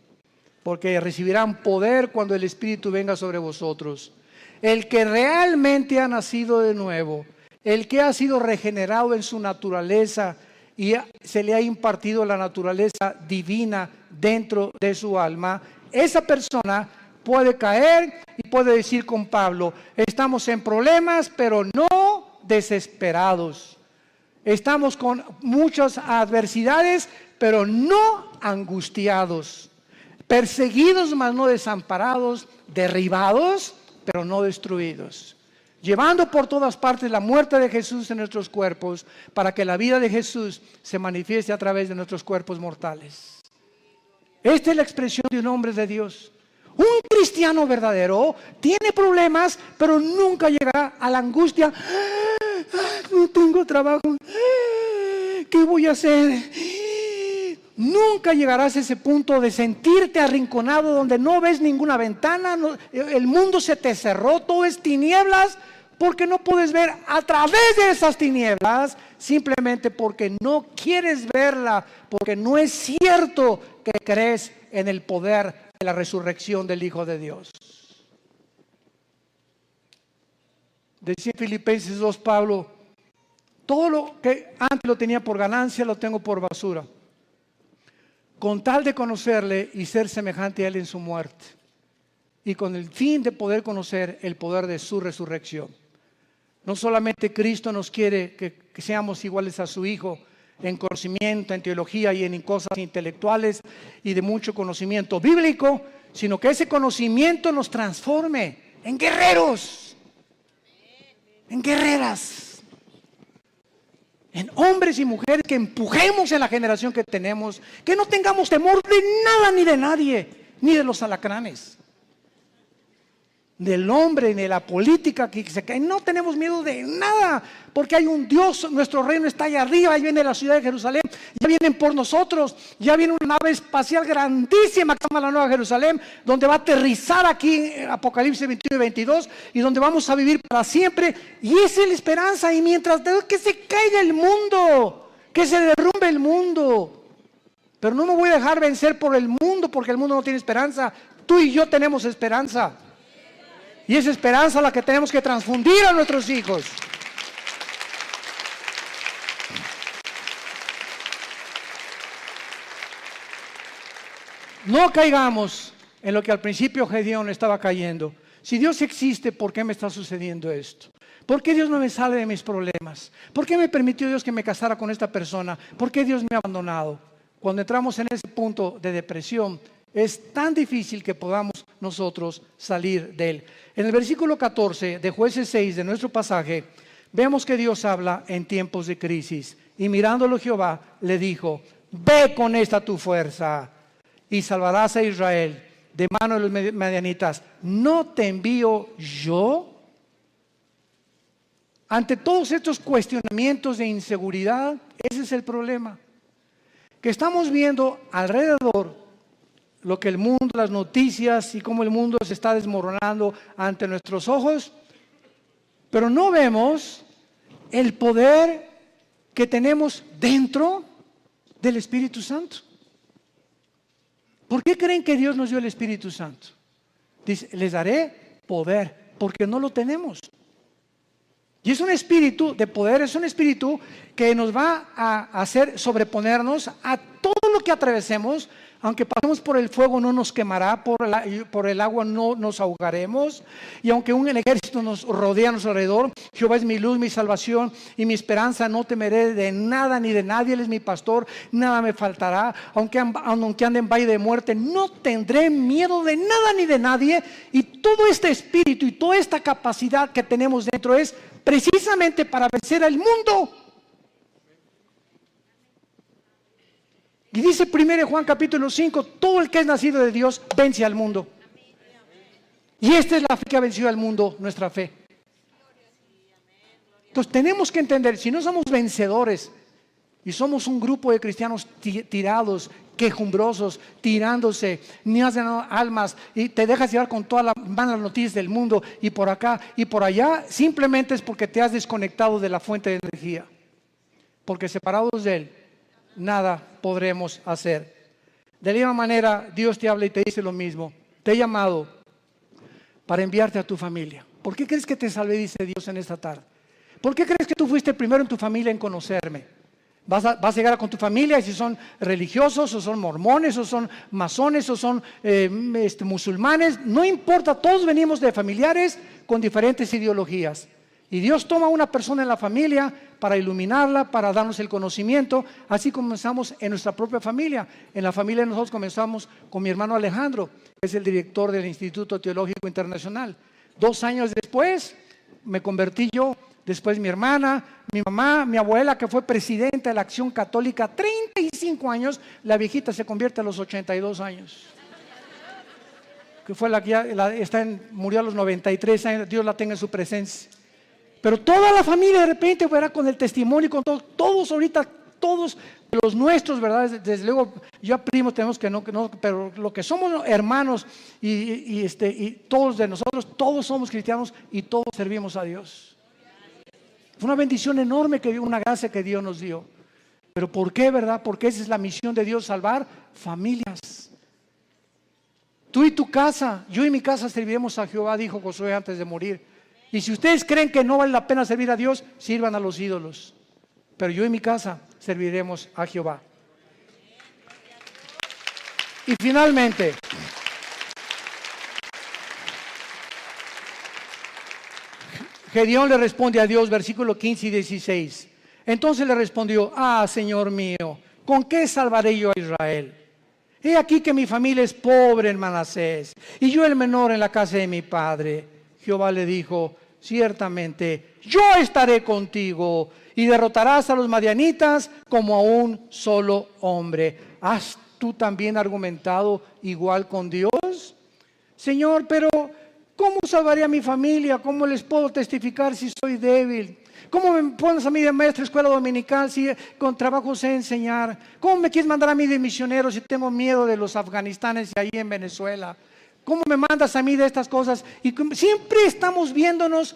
porque recibirán poder cuando el Espíritu venga sobre vosotros. El que realmente ha nacido de nuevo, el que ha sido regenerado en su naturaleza y se le ha impartido la naturaleza divina dentro de su alma, esa persona puede caer y puede decir con Pablo, estamos en problemas, pero no desesperados. Estamos con muchas adversidades, pero no angustiados. Perseguidos, mas no desamparados. Derribados, pero no destruidos. Llevando por todas partes la muerte de Jesús en nuestros cuerpos, para que la vida de Jesús se manifieste a través de nuestros cuerpos mortales. Esta es la expresión de un hombre de Dios. Un cristiano verdadero tiene problemas, pero nunca llegará a la angustia. No tengo trabajo. ¿Qué voy a hacer? Nunca llegarás a ese punto de sentirte arrinconado donde no ves ninguna ventana, el mundo se te cerró, todo es tinieblas, porque no puedes ver a través de esas tinieblas, simplemente porque no quieres verla, porque no es cierto que crees en el poder de la resurrección del Hijo de Dios. Decía en Filipenses 2 Pablo, todo lo que antes lo tenía por ganancia, lo tengo por basura, con tal de conocerle y ser semejante a él en su muerte, y con el fin de poder conocer el poder de su resurrección. No solamente Cristo nos quiere que seamos iguales a su Hijo en conocimiento, en teología y en cosas intelectuales y de mucho conocimiento bíblico, sino que ese conocimiento nos transforme en guerreros, en guerreras, en hombres y mujeres que empujemos en la generación que tenemos, que no tengamos temor de nada ni de nadie, ni de los alacranes. del hombre, ni de la política que se cae. No tenemos miedo de nada, porque hay un Dios. Nuestro reino está allá arriba. Ahí viene la ciudad de Jerusalén, ya vienen por nosotros. Ya viene una nave espacial grandísima que se llama la Nueva Jerusalén, donde va a aterrizar aquí en Apocalipsis 21 y 22, y donde vamos a vivir para siempre. Y esa es la esperanza. Y mientras que se caiga el mundo, que se derrumbe el mundo, pero no me voy a dejar vencer por el mundo, porque el mundo no tiene esperanza. Tú y yo tenemos esperanza. Y esa esperanza la que tenemos que transfundir a nuestros hijos. No caigamos en lo que al principio Gedeón estaba cayendo. Si Dios existe, ¿por qué me está sucediendo esto? ¿Por qué Dios no me sale de mis problemas? ¿Por qué me permitió Dios que me casara con esta persona? ¿Por qué Dios me ha abandonado? Cuando entramos en ese punto de depresión, es tan difícil que podamos nosotros salir de él. En el versículo 14 de Jueces 6 de nuestro pasaje, vemos que Dios habla en tiempos de crisis. Y mirándolo Jehová le dijo: ve con esta tu fuerza y salvarás a Israel de mano de los madianitas. ¿No te envío yo? Ante todos estos cuestionamientos de inseguridad, ese es el problema. Que estamos viendo alrededor lo que el mundo, las noticias y cómo el mundo se está desmoronando ante nuestros ojos, pero no vemos el poder que tenemos dentro del Espíritu Santo. ¿Por qué creen que Dios nos dio el Espíritu Santo? Dice, les daré poder, porque no lo tenemos. Y es un espíritu de poder, es un espíritu que nos va a hacer sobreponernos a todo lo que atravesemos. Aunque pasemos por el fuego no nos quemará, por el agua no nos ahogaremos. Y aunque un ejército nos rodea a nuestro alrededor, Jehová es mi luz, mi salvación y mi esperanza. No temeré de nada ni de nadie, Él es mi pastor, nada me faltará. Aunque ande en valle de muerte, no tendré miedo de nada ni de nadie. Y todo este espíritu y toda esta capacidad que tenemos dentro es precisamente para vencer al mundo. Y dice 1 Juan capítulo 5, todo el que es nacido de Dios vence al mundo. Y esta es la fe que ha vencido al mundo, nuestra fe. Entonces tenemos que entender, si no somos vencedores y somos un grupo de cristianos tirados, quejumbrosos, tirándose, ni hacen almas y te dejas llevar con todas las malas noticias del mundo y por acá y por allá, simplemente es porque te has desconectado de la fuente de energía. Porque separados de Él, nada podremos hacer. De la misma manera, Dios te habla y te dice lo mismo. Te he llamado para enviarte a tu familia. ¿Por qué crees que te salvé, dice Dios en esta tarde? ¿Por qué crees que tú fuiste el primero en tu familia en conocerme? Vas a llegar con tu familia, y si son religiosos, o son mormones, o son masones, o son musulmanes, no importa, todos venimos de familiares con diferentes ideologías. Y Dios toma a una persona en la familia para iluminarla, para darnos el conocimiento. Así comenzamos en nuestra propia familia. En la familia de nosotros comenzamos con mi hermano Alejandro, que es el director del Instituto Teológico Internacional. 2 años después me convertí yo, después mi hermana, mi mamá, mi abuela, que fue presidenta de la Acción Católica 35 años, la viejita se convierte a los 82 años. Que fue la que murió a los 93 años, Dios la tenga en su presencia. Pero toda la familia de repente verá con el testimonio, con todos ahorita, todos los nuestros, ¿verdad? Desde luego, ya primos tenemos que no, pero lo que somos hermanos y todos de nosotros, todos somos cristianos y todos servimos a Dios. Fue una bendición enorme, una gracia que Dios nos dio. ¿Pero por qué, verdad? Porque esa es la misión de Dios, salvar familias. Tú y tu casa, yo y mi casa serviremos a Jehová, dijo Josué antes de morir. Y si ustedes creen que no vale la pena servir a Dios, sirvan a los ídolos. Pero yo y mi casa serviremos a Jehová. Y finalmente, Gedeón le responde a Dios, versículo 15 y 16. Entonces le respondió: Señor mío, ¿con qué salvaré yo a Israel? He aquí que mi familia es pobre en Manasés, y yo el menor en la casa de mi padre. Jehová le dijo: ciertamente yo estaré contigo y derrotarás a los madianitas como a un solo hombre. ¿Has tú también argumentado igual con Dios? Señor, pero ¿Cómo salvaré a mi familia? ¿Cómo les puedo testificar si soy débil? ¿Cómo me pones a mí de maestro de escuela dominical si con trabajo sé enseñar? ¿Cómo me quieres mandar a mí de misionero si tengo miedo de los afganistanes y ahí en Venezuela? ¿Cómo me mandas a mí de estas cosas? Y siempre estamos viéndonos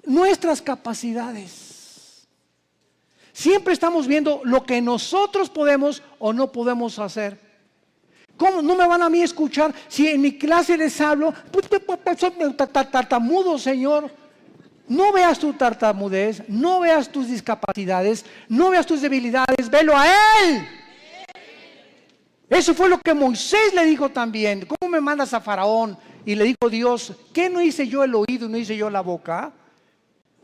nuestras capacidades. Siempre estamos viendo lo que nosotros podemos o no podemos hacer. ¿Cómo no me van a mí escuchar si en mi clase les hablo? Soy tartamudo, Señor. No veas tu tartamudez, no veas tus discapacidades, no veas tus debilidades, velo a Él. Eso fue lo que Moisés le dijo también. ¿Cómo me mandas a Faraón? Y le dijo Dios, ¿qué no hice yo el oído, no hice yo la boca?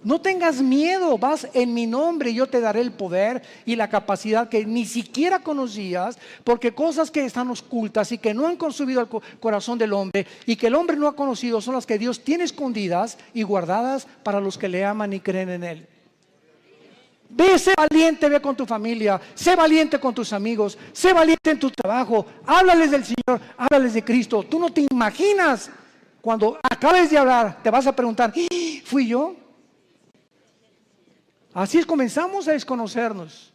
No tengas miedo, vas en mi nombre y yo te daré el poder y la capacidad que ni siquiera conocías, porque cosas que están ocultas y que no han consumido el corazón del hombre y que el hombre no ha conocido son las que Dios tiene escondidas y guardadas para los que le aman y creen en Él. Ve, sé valiente, ve con tu familia, sé valiente con tus amigos, sé valiente en tu trabajo, háblales del Señor, háblales de Cristo. Tú no te imaginas, cuando acabes de hablar, te vas a preguntar, ¿fui yo? Así es, comenzamos a desconocernos.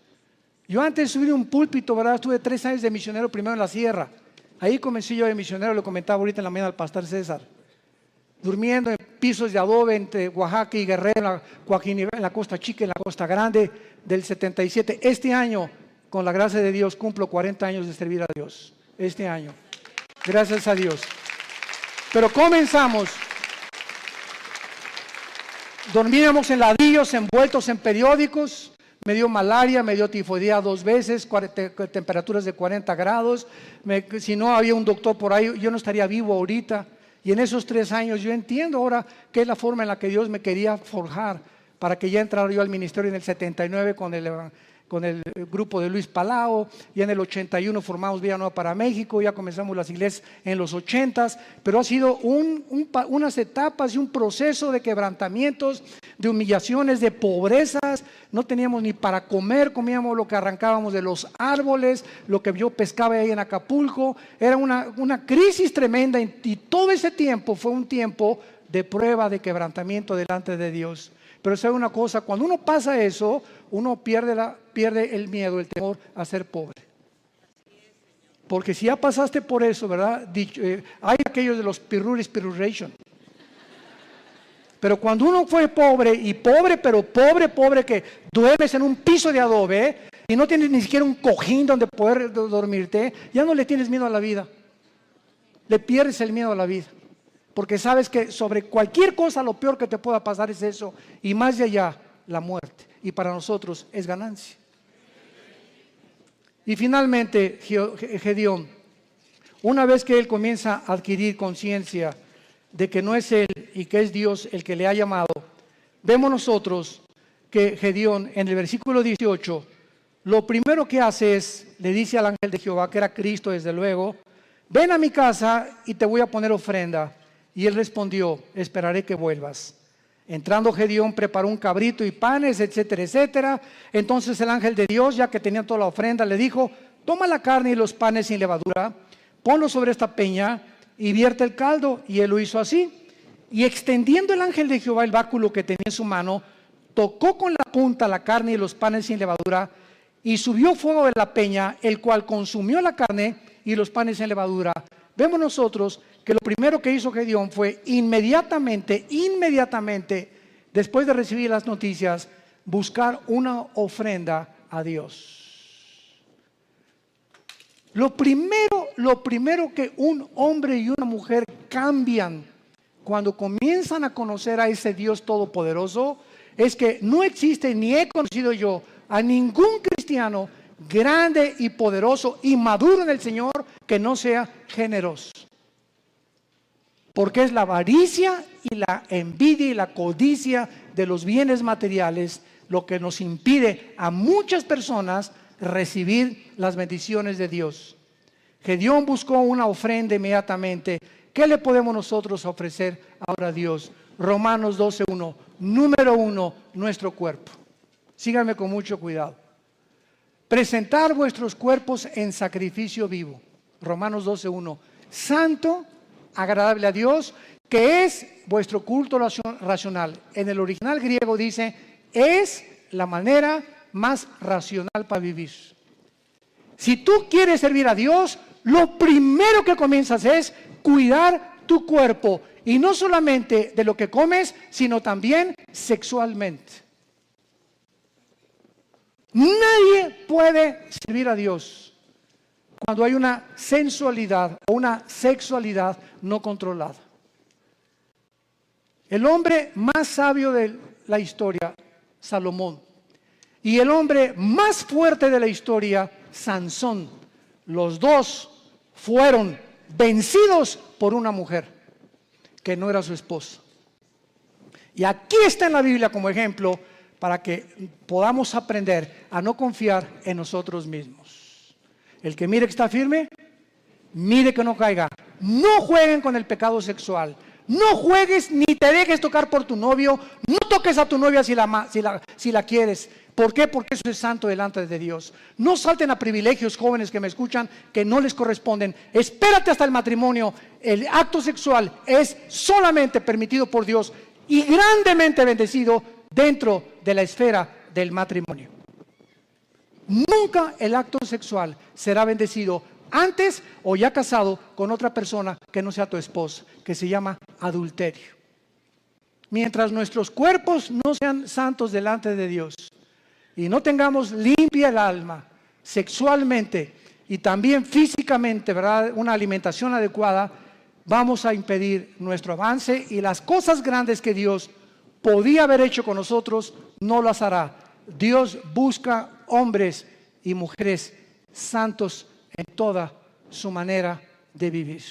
Yo antes de subir un púlpito, ¿verdad? Estuve 3 años de misionero primero en la sierra. Ahí comencé yo de misionero, lo comentaba ahorita en la mañana al pastor César. Durmiendo en pisos de adobe entre Oaxaca y Guerrero, en la Costa Chica, en la Costa Grande, del 77. Este año, con la gracia de Dios, cumplo 40 años de servir a Dios. Este año. Gracias a Dios. Pero comenzamos. Dormíamos en ladrillos, envueltos en periódicos. Me dio malaria, me dio tifoidea 2 veces, temperaturas de 40 grados. Si no había un doctor por ahí, yo no estaría vivo ahorita. Y en esos 3 años yo entiendo ahora que es la forma en la que Dios me quería forjar para que ya entrara yo al ministerio en el 79 con el grupo de Luis Palau. Ya en el 81 formamos Vida Nueva para México, ya comenzamos las iglesias en los 80s, pero ha sido unas etapas y un proceso de quebrantamientos, de humillaciones, de pobrezas. No teníamos ni para comer, comíamos lo que arrancábamos de los árboles, lo que yo pescaba ahí en Acapulco. Era una crisis tremenda y todo ese tiempo fue un tiempo de prueba, de quebrantamiento delante de Dios. Pero sabe una cosa, cuando uno pasa eso, uno pierde el miedo, el temor a ser pobre. Porque si ya pasaste por eso, ¿verdad? Hay aquellos de los pirruration. Pero cuando uno fue pobre, y pero pobre, que duermes en un piso de adobe y no tienes ni siquiera un cojín donde poder dormirte, ya no le tienes miedo a la vida. Le pierdes el miedo a la vida. Porque sabes que sobre cualquier cosa lo peor que te pueda pasar es eso. Y más de allá, la muerte. Y para nosotros es ganancia. Y finalmente, Gedeón, una vez que él comienza a adquirir conciencia de que no es él y que es Dios el que le ha llamado, vemos nosotros que Gedeón en el versículo 18, lo primero que hace es, le dice al ángel de Jehová, que era Cristo desde luego, ven a mi casa y te voy a poner ofrenda. Y él respondió, esperaré que vuelvas. Entrando Gedeón preparó un cabrito y panes, etcétera, etcétera. Entonces el ángel de Dios, ya que tenía toda la ofrenda, le dijo, toma la carne y los panes sin levadura, ponlo sobre esta peña y vierte el caldo. Y él lo hizo así. Y extendiendo el ángel de Jehová el báculo que tenía en su mano, tocó con la punta la carne y los panes sin levadura, y subió fuego de la peña, el cual consumió la carne y los panes sin levadura. Vemos nosotros que lo primero que hizo Gedeón fue inmediatamente, después de recibir las noticias, buscar una ofrenda a Dios. Lo primero que un hombre y una mujer cambian cuando comienzan a conocer a ese Dios todopoderoso es que no existe, ni he conocido yo a ningún cristiano grande y poderoso y maduro en el Señor que no sea generoso. Porque es la avaricia y la envidia y la codicia de los bienes materiales lo que nos impide a muchas personas recibir las bendiciones de Dios. Gedeón buscó una ofrenda inmediatamente. ¿Qué le podemos nosotros ofrecer ahora a Dios? Romanos 12:1. Número 1, nuestro cuerpo. Síganme con mucho cuidado. Presentar vuestros cuerpos en sacrificio vivo. Romanos 12:1. Santo, agradable a Dios, que es vuestro culto racional. En el original griego dice, es la manera más racional para vivir. Si tú quieres servir a Dios, lo primero que comienzas es cuidar tu cuerpo. Y no solamente de lo que comes, sino también sexualmente. Nadie puede servir a Dios cuando hay una sensualidad o una sexualidad no controlada. El hombre más sabio de la historia, Salomón, y el hombre más fuerte de la historia, Sansón, los dos fueron vencidos por una mujer que no era su esposa. Y aquí está en la Biblia como ejemplo para que podamos aprender a no confiar en nosotros mismos. El que mire que está firme, mire que no caiga. No jueguen con el pecado sexual. No juegues ni te dejes tocar por tu novio. No toques a tu novia si la quieres. ¿Por qué? Porque eso es santo delante de Dios. No salten a privilegios, jóvenes que me escuchan, que no les corresponden. Espérate hasta el matrimonio. El acto sexual es solamente permitido por Dios y grandemente bendecido dentro de la esfera del matrimonio. Nunca el acto sexual será bendecido antes o ya casado con otra persona que no sea tu esposa, que se llama adulterio. Mientras nuestros cuerpos no sean santos delante de Dios y no tengamos limpia el alma sexualmente y también físicamente, ¿verdad?, una alimentación adecuada, vamos a impedir nuestro avance y las cosas grandes que Dios podía haber hecho con nosotros, no las hará. Dios busca hombres y mujeres santos en toda su manera de vivir,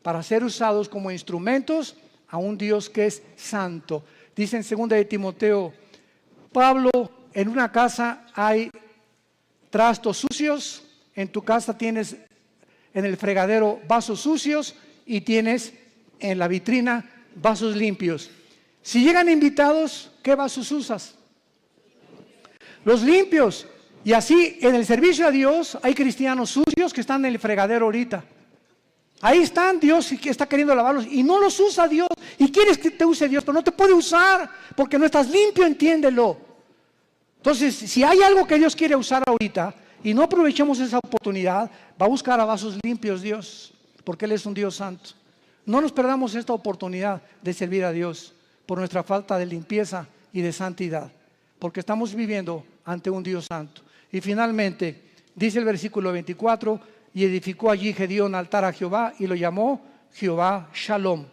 para ser usados como instrumentos a un Dios que es santo. Dice en 2 de Timoteo, Pablo, en una casa hay trastos sucios, en tu casa tienes en el fregadero vasos sucios y tienes en la vitrina vasos limpios. Si llegan invitados, ¿qué vasos usas? Los limpios. Y así en el servicio a Dios hay cristianos sucios que están en el fregadero ahorita. Ahí están, Dios que está queriendo lavarlos y no los usa Dios. Y quieres que te use Dios, pero no te puede usar porque no estás limpio, entiéndelo. Entonces, si hay algo que Dios quiere usar ahorita y no aprovechamos esa oportunidad, va a buscar a vasos limpios Dios, porque Él es un Dios santo. No nos perdamos esta oportunidad de servir a Dios por nuestra falta de limpieza y de santidad, porque estamos viviendo ante un Dios santo. Y finalmente, dice el versículo 24, y edificó allí Gedeón altar a Jehová y lo llamó Jehová Shalom,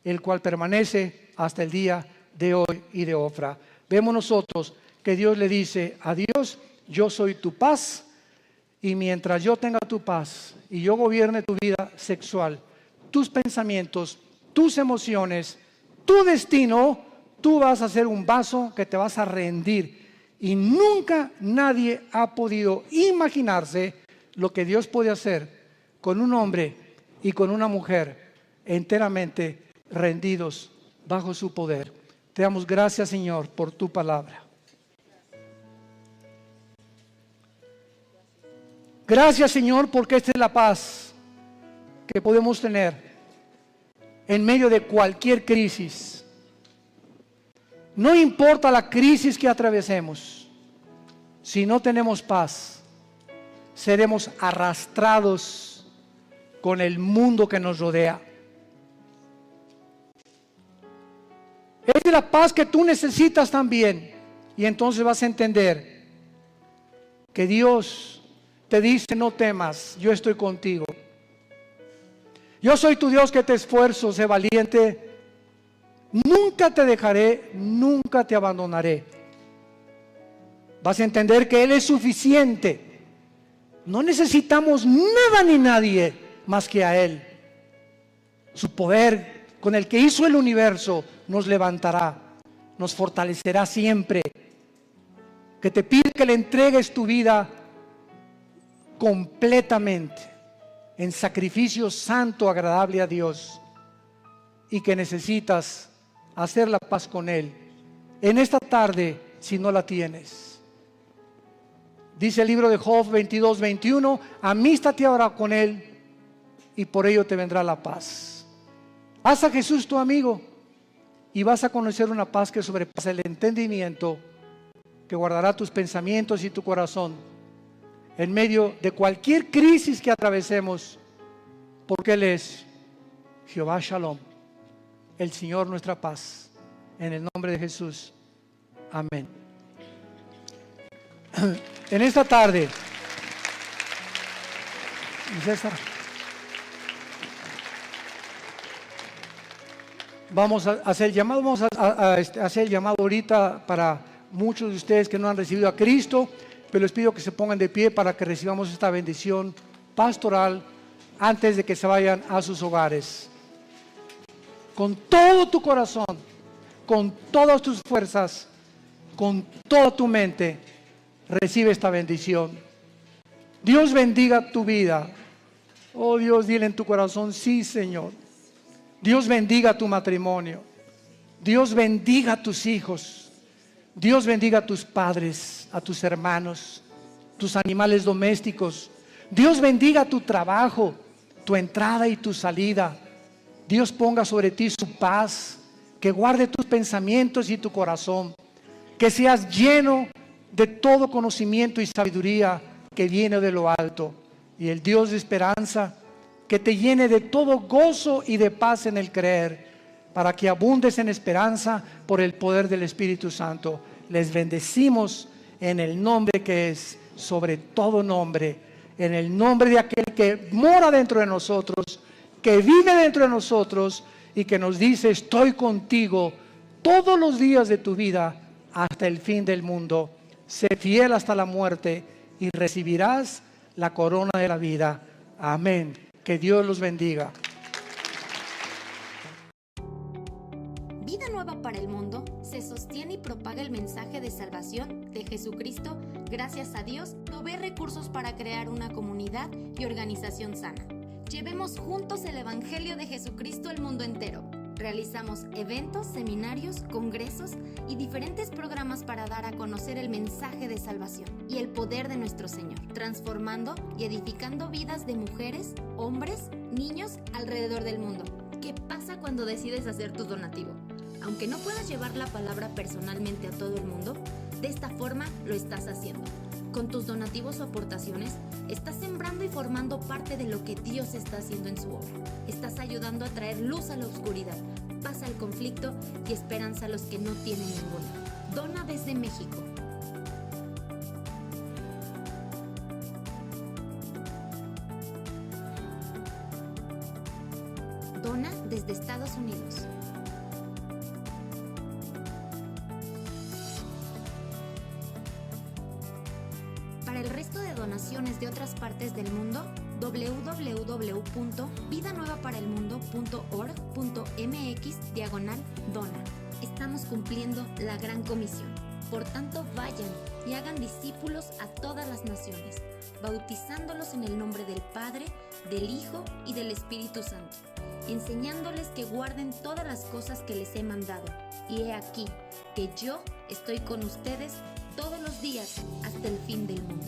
el cual permanece hasta el día de hoy y de Ofra. Vemos nosotros que Dios le dice a Dios, yo soy tu paz, y mientras yo tenga tu paz y yo gobierne tu vida sexual, tus pensamientos, tus emociones, tu destino, tú vas a ser un vaso que te vas a rendir. Y nunca nadie ha podido imaginarse lo que Dios puede hacer con un hombre y con una mujer enteramente rendidos bajo su poder. Te damos gracias, Señor, por tu palabra. Gracias, Señor, porque esta es la paz que podemos tener en medio de cualquier crisis. No importa la crisis que atravesemos, si no tenemos paz, seremos arrastrados con el mundo que nos rodea. Es de la paz que tú necesitas también, y entonces vas a entender que Dios te dice, no temas, yo estoy contigo. Yo soy tu Dios que te esfuerzo, sé valiente. Nunca te dejaré, nunca te abandonaré. Vas a entender que Él es suficiente. No necesitamos nada ni nadie más que a Él. Su poder con el que hizo el universo nos levantará, nos fortalecerá siempre. Que te pide que le entregues tu vida completamente en sacrificio santo, agradable a Dios, y que necesitas hacer la paz con Él en esta tarde si no la tienes. Dice el libro de Job 22:21, amístate ahora con Él y por ello te vendrá la paz. Haz a Jesús tu amigo y vas a conocer una paz que sobrepasa el entendimiento, que guardará tus pensamientos y tu corazón en medio de cualquier crisis que atravesemos, porque Él es Jehová Shalom, el Señor nuestra paz. En el nombre de Jesús. Amén. En esta tarde, César, vamos a hacer el llamado, hacer el llamado ahorita para muchos de ustedes que no han recibido a Cristo, pero les pido que se pongan de pie para que recibamos esta bendición pastoral antes de que se vayan a sus hogares. Con todo tu corazón, con todas tus fuerzas, con toda tu mente, recibe esta bendición. Dios bendiga tu vida. Oh Dios, dile en tu corazón, sí, Señor. Dios bendiga tu matrimonio. Dios bendiga a tus hijos. Dios bendiga a tus padres, a tus hermanos, tus animales domésticos. Dios bendiga tu trabajo, tu entrada y tu salida. Dios ponga sobre ti su paz, que guarde tus pensamientos y tu corazón, que seas lleno de todo conocimiento y sabiduría que viene de lo alto, y el Dios de esperanza que te llene de todo gozo y de paz en el creer, para que abundes en esperanza por el poder del Espíritu Santo. Les bendecimos en el nombre que es sobre todo nombre, en el nombre de aquel que mora dentro de nosotros, que vive dentro de nosotros y que nos dice: estoy contigo todos los días de tu vida hasta el fin del mundo. Sé fiel hasta la muerte y recibirás la corona de la vida. Amén. Que Dios los bendiga. Vida Nueva para el Mundo se sostiene y propaga el mensaje de salvación de Jesucristo. Gracias a Dios, provee recursos para crear una comunidad y organización sana. Llevemos juntos el Evangelio de Jesucristo al mundo entero. Realizamos eventos, seminarios, congresos y diferentes programas para dar a conocer el mensaje de salvación y el poder de nuestro Señor, transformando y edificando vidas de mujeres, hombres, niños alrededor del mundo. ¿Qué pasa cuando decides hacer tu donativo? Aunque no puedas llevar la palabra personalmente a todo el mundo, de esta forma lo estás haciendo. Con tus donativos o aportaciones, estás sembrando y formando parte de lo que Dios está haciendo en su obra. Estás ayudando a traer luz a la oscuridad, paz al conflicto y esperanza a los que no tienen ninguna. Dona desde México. Dona desde Estados Unidos. Para el resto de donaciones de otras partes del mundo, www.vidanuevaparaelmundo.org.mx/dona. Estamos cumpliendo la gran comisión. Por tanto, vayan y hagan discípulos a todas las naciones, bautizándolos en el nombre del Padre, del Hijo y del Espíritu Santo, enseñándoles que guarden todas las cosas que les he mandado. Y he aquí que yo estoy con ustedes todos los días hasta el fin del mundo.